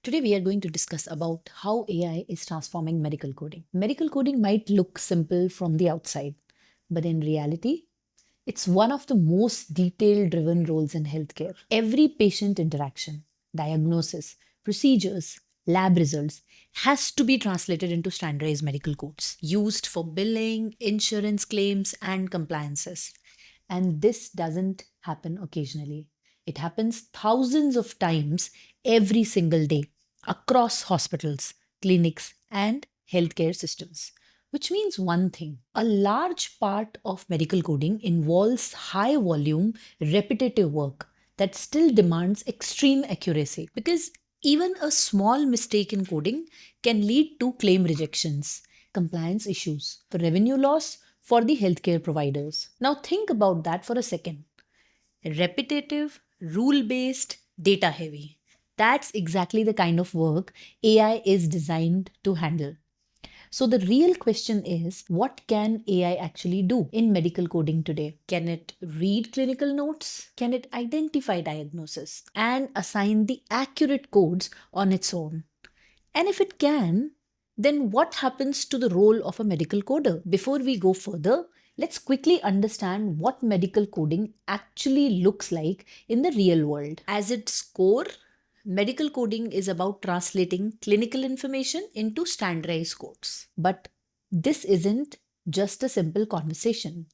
Today we are going to discuss about how AI is transforming medical coding. Medical coding might look simple from the outside, but in reality, it's one of the most detail driven roles in healthcare. Every patient interaction, diagnosis, procedures, lab results has to be translated into standardized medical codes used for billing, insurance claims, and compliances. And this doesn't happen occasionally. It happens thousands of times every single day across hospitals, clinics, and healthcare systems. Which means one thing: a large part of medical coding involves high volume, repetitive work that still demands extreme accuracy. Because even a small mistake in coding can lead to claim rejections, compliance issues, revenue loss for the healthcare providers. Now, think about that for a second. Repetitive, rule based, data heavy. That's exactly the kind of work AI is designed to handle. So the real question is, what can AI actually do in medical coding today? Can it read clinical notes? Can it identify diagnosis and assign the accurate codes on its own? And if it can, then what happens to the role of a medical coder? Before we go further, let's quickly understand what medical coding actually looks like in the real world. As its core, medical coding is about translating clinical information into standardized codes. But this isn't just a simple conversation.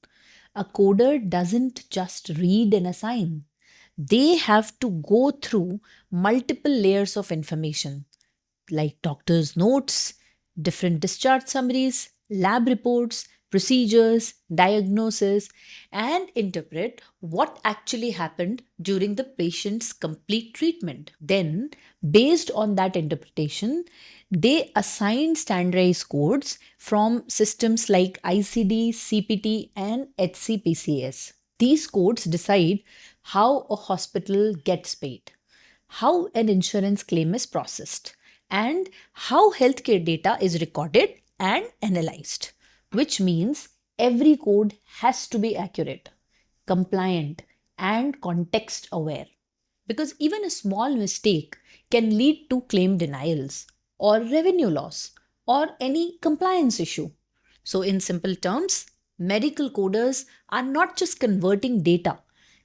A coder doesn't just read and assign. They have to go through multiple layers of information like doctor's notes, different discharge summaries, lab reports, procedures, diagnosis, and interpret what actually happened during the patient's complete treatment. Then, based on that interpretation, they assign standardized codes from systems like ICD, CPT, and HCPCS. These codes decide how a hospital gets paid, how an insurance claim is processed, and how healthcare data is recorded and analyzed, which means every code has to be accurate, compliant, and context aware. Because even a small mistake can lead to claim denials or revenue loss or any compliance issue. So, in simple terms, medical coders are not just converting data,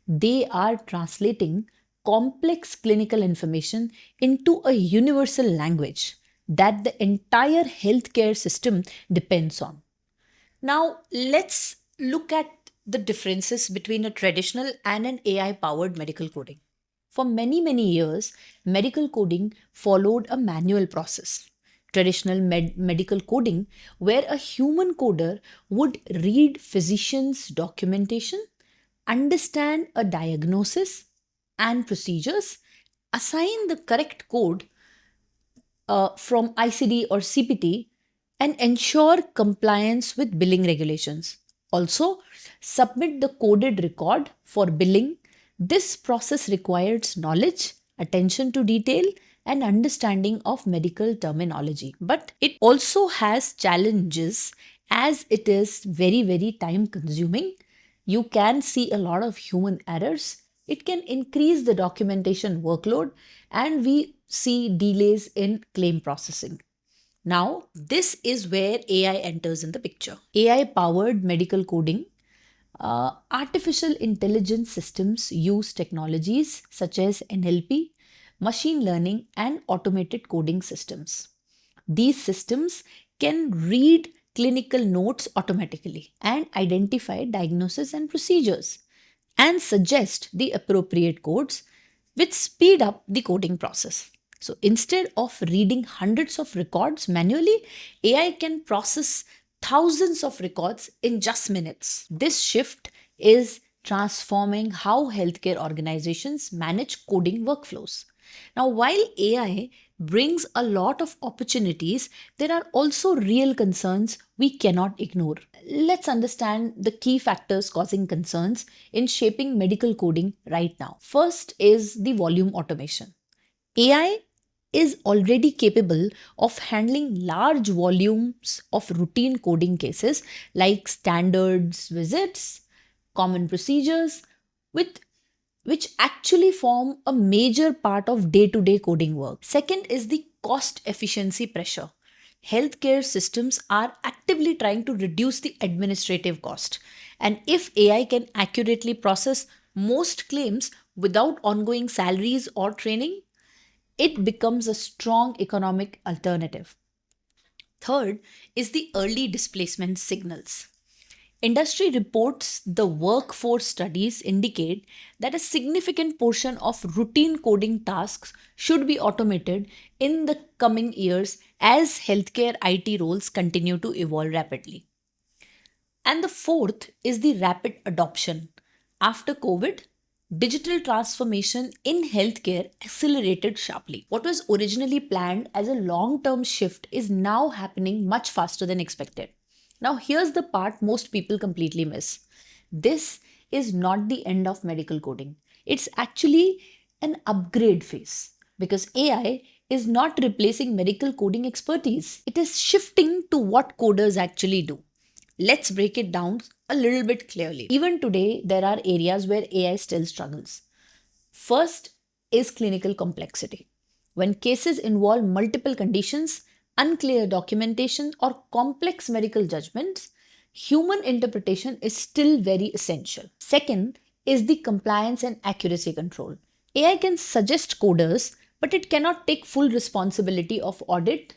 they are translating complex clinical information into a universal language that the entire healthcare system depends on. Now, let's look at the differences between a traditional and an AI powered medical coding. For many years, medical coding followed a manual process. Traditional medical coding, where a human coder would read physicians' documentation, understand a diagnosis and procedures, assign the correct code from ICD or CPT, and ensure compliance with billing regulations. Also, submit the coded record for billing. This process requires knowledge, attention to detail, and understanding of medical terminology. But it also has challenges as it is very time consuming. You can see a lot of human errors. It can increase the documentation workload, and we see delays in claim processing. Now, this is where AI enters in the picture. AI powered medical coding. Artificial intelligence systems use technologies such as NLP, machine learning, and automated coding systems. These systems can read clinical notes automatically and identify diagnosis and procedures and suggest the appropriate codes, which speed up the coding process. So instead of reading hundreds of records manually, AI can process thousands of records in just minutes. This shift is transforming how healthcare organizations manage coding workflows. Now, while AI brings a lot of opportunities, there are also real concerns we cannot ignore. Let's understand the key factors causing concerns in shaping medical coding right now. First is the volume automation. AI is already capable of handling large volumes of routine coding cases like standards visits, common procedures, with which actually form a major part of day-to-day coding work. Second is the cost efficiency pressure. Healthcare systems are actively trying to reduce the administrative cost. And if AI can accurately process most claims without ongoing salaries or training, it becomes a strong economic alternative. Third is the early displacement signals. Industry reports the workforce studies indicate that a significant portion of routine coding tasks should be automated in the coming years as healthcare IT roles continue to evolve rapidly. And the fourth is the rapid adoption. After COVID, digital transformation in healthcare accelerated sharply. What was originally planned as a long term shift is now happening much faster than expected. Now, here's the part most people completely miss. This is not the end of medical coding, it's actually an upgrade phase because AI is not replacing medical coding expertise, it is shifting to what coders actually do. Let's break it down a little bit clearly. Even today, there are areas where AI still struggles. First is clinical complexity. When cases involve multiple conditions, unclear documentation, or complex medical judgments, human interpretation is still very essential. Second is the compliance and accuracy control. AI can suggest coders, but it cannot take full responsibility of audit,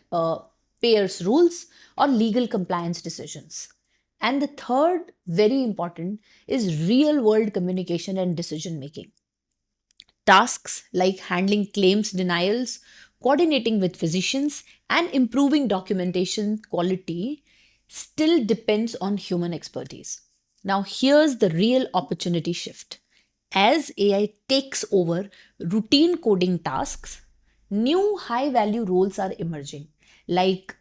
payers' rules, or legal compliance decisions. And the third, very important, is real world communication and decision making. Tasks like handling claims denials, coordinating with physicians, and improving documentation quality still depends on human expertise. Now, here's the real opportunity shift. As AI takes over routine coding tasks, new high value roles are emerging, like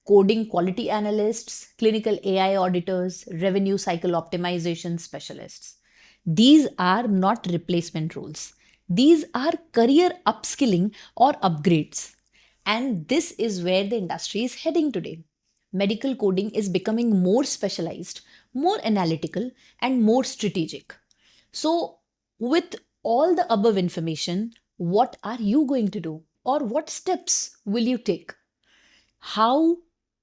coding quality analysts, clinical AI auditors, revenue cycle optimization specialists. These are not replacement roles. These are career upskilling or upgrades. And this is where the industry is heading today. Medical coding is becoming more specialized, more analytical, and more strategic. So, with all the above information, what are you going to do? Or what steps will you take? How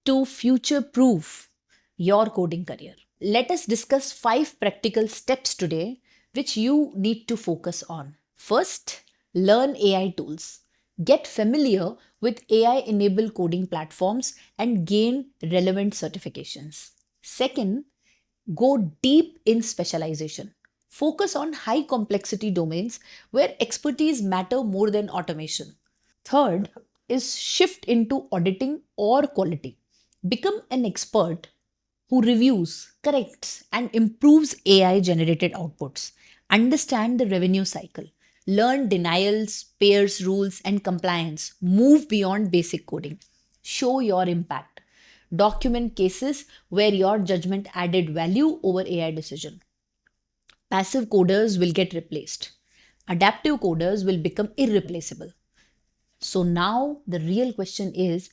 to future proof your coding career. Let us discuss 5 practical steps today which you need to focus on. First, learn AI tools. Get familiar with AI enabled coding platforms and gain relevant certifications. Second, go deep in specialization. Focus on high complexity domains where expertise matter more than automation. Third is shift into auditing or quality. Become an expert who reviews, corrects, and improves AI generated outputs. Understand the revenue cycle. Learn denials, payers rules, and compliance. Move beyond basic coding. Show your impact. Document cases where your judgment added value over AI decision. Passive coders will get replaced. Adaptive coders will become irreplaceable. So now the real question is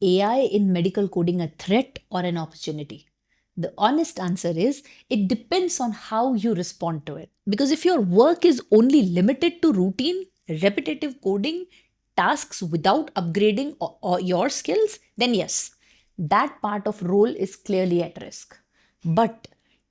AI in medical coding a threat or an opportunity? The honest answer is it depends on how you respond to it. Because if your work is only limited to routine, repetitive coding, tasks without upgrading or your skills, then yes, that part of role is clearly at risk. But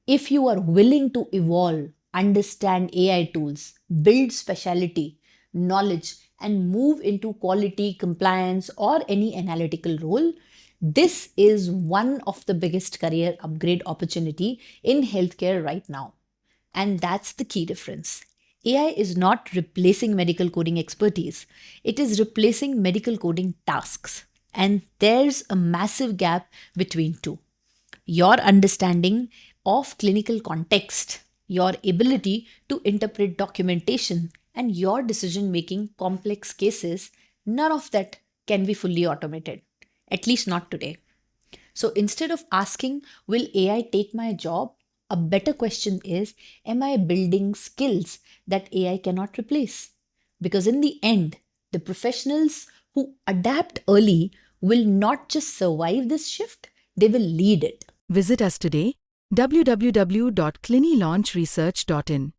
if you are willing to evolve, understand AI tools, build specialty, knowledge, and move into quality, compliance, or any analytical role, this is one of the biggest career upgrade opportunity in healthcare right now. And that's the key difference. AI is not replacing medical coding expertise, it is replacing medical coding tasks. And there's a massive gap between two. Your understanding of clinical context, your ability to interpret documentation, and your decision making complex cases, none of that can be fully automated, at least not today. So instead of asking, will AI take my job? A better question is, am I building skills that AI cannot replace? Because in the end, the professionals who adapt early will not just survive this shift, they will lead it. Visit us today, www.clinilaunchresearch.in.